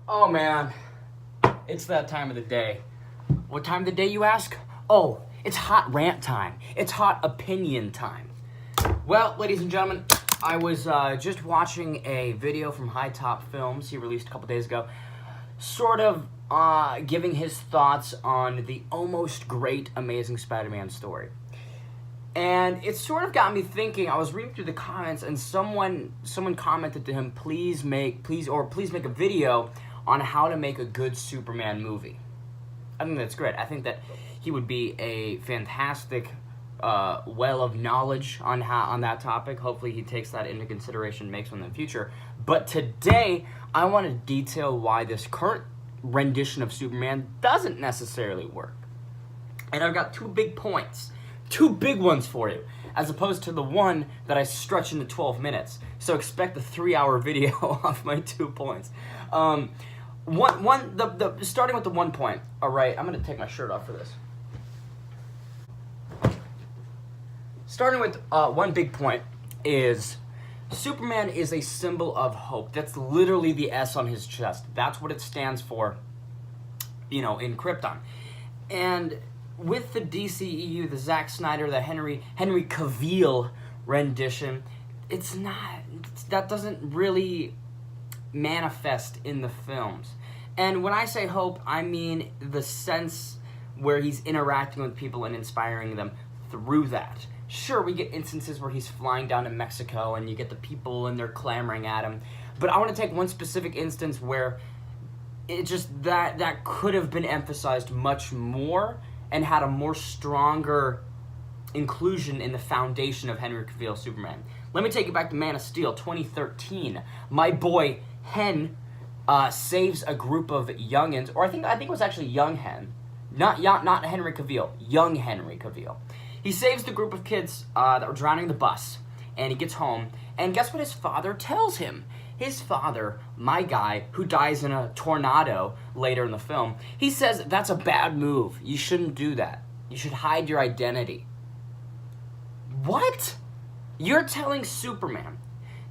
Oh man, it's that time of the day. What time of the day, you ask? Oh, it's hot rant time. It's hot opinion time. Well, ladies and gentlemen, I was just watching a video from HiTop Films he released a couple days ago, sort of giving his thoughts on the almost great Amazing Spider-Man story. And it sort of got me thinking. I was reading through the comments, and someone commented to him, please make a video on how to make a good Superman movie. I think that's great. I think that he would be a fantastic well of knowledge on that topic. Hopefully he takes that into consideration and makes one in the future. But today, I want to detail why this current rendition of Superman doesn't necessarily work. And I've got two big points. Two big ones for you, as opposed to the one that I stretch into 12 minutes. So expect a 3-hour video off my 2 points. Starting with the 1 point. All right, I'm gonna take my shirt off for this. Starting with one big point is Superman is a symbol of hope. That's literally the S on his chest. That's what it stands for, in Krypton. And with the DCEU, the Zack Snyder, the Henry Cavill rendition, that doesn't really manifest in the films. And when I say hope, I mean the sense where he's interacting with people and inspiring them through that. Sure, we get instances where he's flying down to Mexico and you get the people and they're clamoring at him. But I want to take one specific instance where it just, that could have been emphasized much more and had a more stronger inclusion in the foundation of Henry Cavill Superman. Let me take you back to Man of Steel 2013. My boy Hen saves a group of youngins, or I think it was actually young Hen, not Henry Cavill, young Henry Cavill. He saves the group of kids that were drowning the bus, and he gets home, and guess what his father tells him? His father, my guy, who dies in a tornado later in the film, he says, that's a bad move. You shouldn't do that. You should hide your identity. What? You're telling Superman,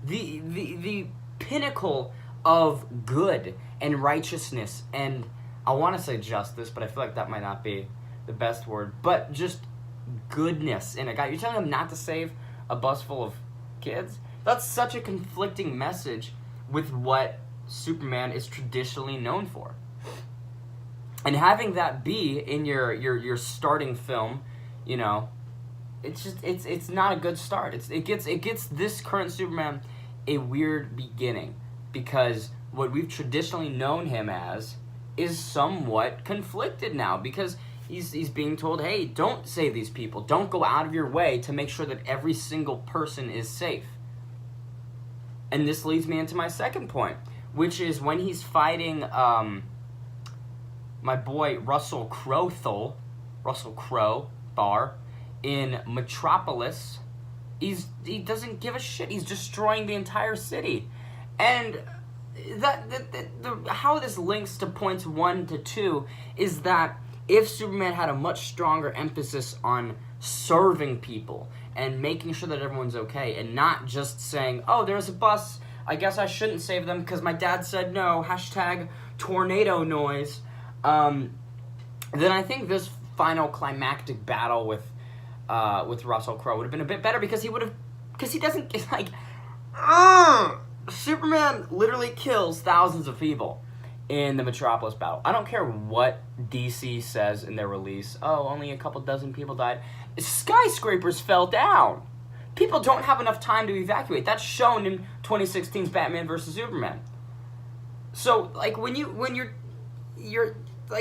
the pinnacle of good and righteousness, and I want to say justice, but I feel like that might not be the best word, but just goodness in a guy. You're telling him not to save a bus full of kids? That's such a conflicting message with what Superman is traditionally known for. And having that be in your starting film, it's not a good start. It gets this current Superman a weird beginning, because what we've traditionally known him as is somewhat conflicted now, because he's being told, hey, don't save these people. Don't go out of your way to make sure that every single person is safe. And this leads me into my second point, which is when he's fighting my boy Russell Crowe in Metropolis. He doesn't give a shit. He's destroying the entire city. And how this links to points 1 to 2 is that if Superman had a much stronger emphasis on serving people and making sure that everyone's okay, and not just saying, oh, there's a bus, I guess I shouldn't save them because my dad said no, #tornado noise, then I think this final climactic battle with Russell Crowe would have been a bit better, because he doesn't, Superman literally kills thousands of people in the Metropolis battle. I don't care what DC says in their release. Oh, only a couple dozen people died. Skyscrapers fell down. People don't have enough time to evacuate. That's shown in 2016's Batman vs. Superman. So, when you're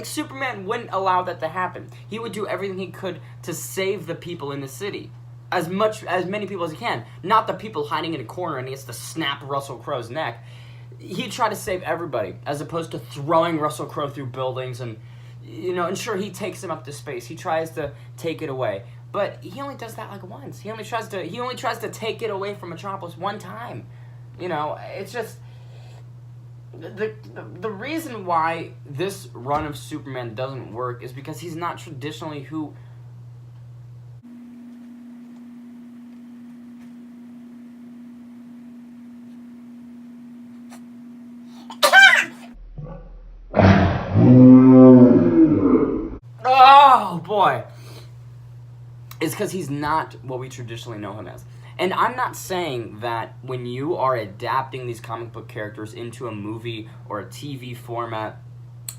Superman wouldn't allow that to happen. He would do everything he could to save the people in the city. As many people as he can. Not the people hiding in a corner and he has to snap Russell Crowe's neck. He'd try to save everybody, as opposed to throwing Russell Crowe through buildings and sure, he takes him up to space. He tries to take it away. But he only does that once. He only tries to take it away from Metropolis one time. It's just the reason why this run of Superman doesn't work is because he's not traditionally who Oh, boy. It's because he's not what we traditionally know him as. And I'm not saying that when you are adapting these comic book characters into a movie or a TV format,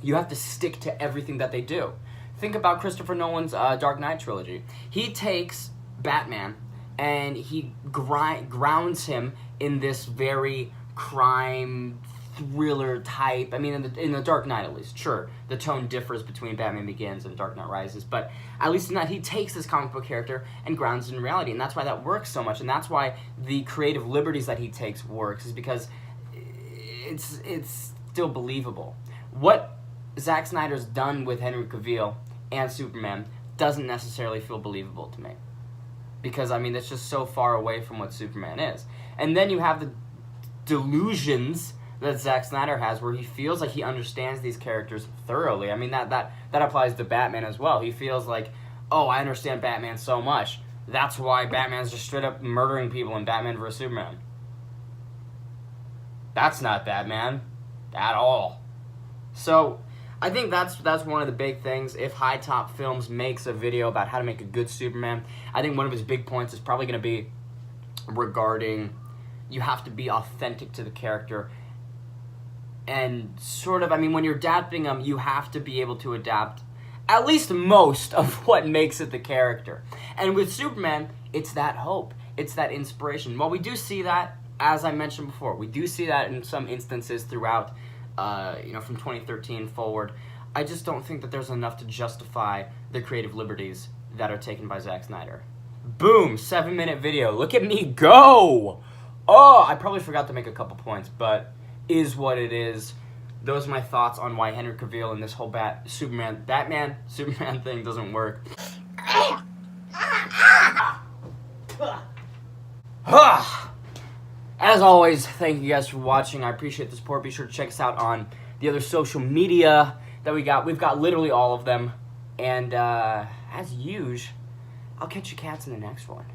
you have to stick to everything that they do. Think about Christopher Nolan's Dark Knight trilogy. He takes Batman and he grounds him in this very crime thriller type. I mean, in the Dark Knight at least. Sure, the tone differs between Batman Begins and Dark Knight Rises, but at least in that he takes this comic book character and grounds it in reality, and that's why that works so much, and that's why the creative liberties that he takes works, is because it's still believable. What Zack Snyder's done with Henry Cavill and Superman doesn't necessarily feel believable to me, because I mean it's just so far away from what Superman is. And then you have the delusions that Zack Snyder has, where he feels like he understands these characters thoroughly. I mean that applies to Batman as well. He feels like, oh, I understand Batman so much. That's why Batman's just straight up murdering people in Batman vs Superman. That's not Batman at all. So I think that's one of the big things. If HiTop Films makes a video about how to make a good Superman, I think one of his big points is probably going to be regarding you have to be authentic to the character. And sort of, I mean, when you're adapting them, you have to be able to adapt at least most of what makes it the character. And with Superman, it's that hope. It's that inspiration. While we do see that, as I mentioned before, we do see that in some instances throughout, from 2013 forward, I just don't think that there's enough to justify the creative liberties that are taken by Zack Snyder. Boom! 7-minute video. Look at me go! Oh, I probably forgot to make a couple points, but is what it is. Those are my thoughts on why Henry Cavill and this whole Batman thing doesn't work. As always, thank you guys for watching. I appreciate the support. Be sure to check us out on the other social media that we got. We've got literally all of them. And as usual, I'll catch you cats in the next one.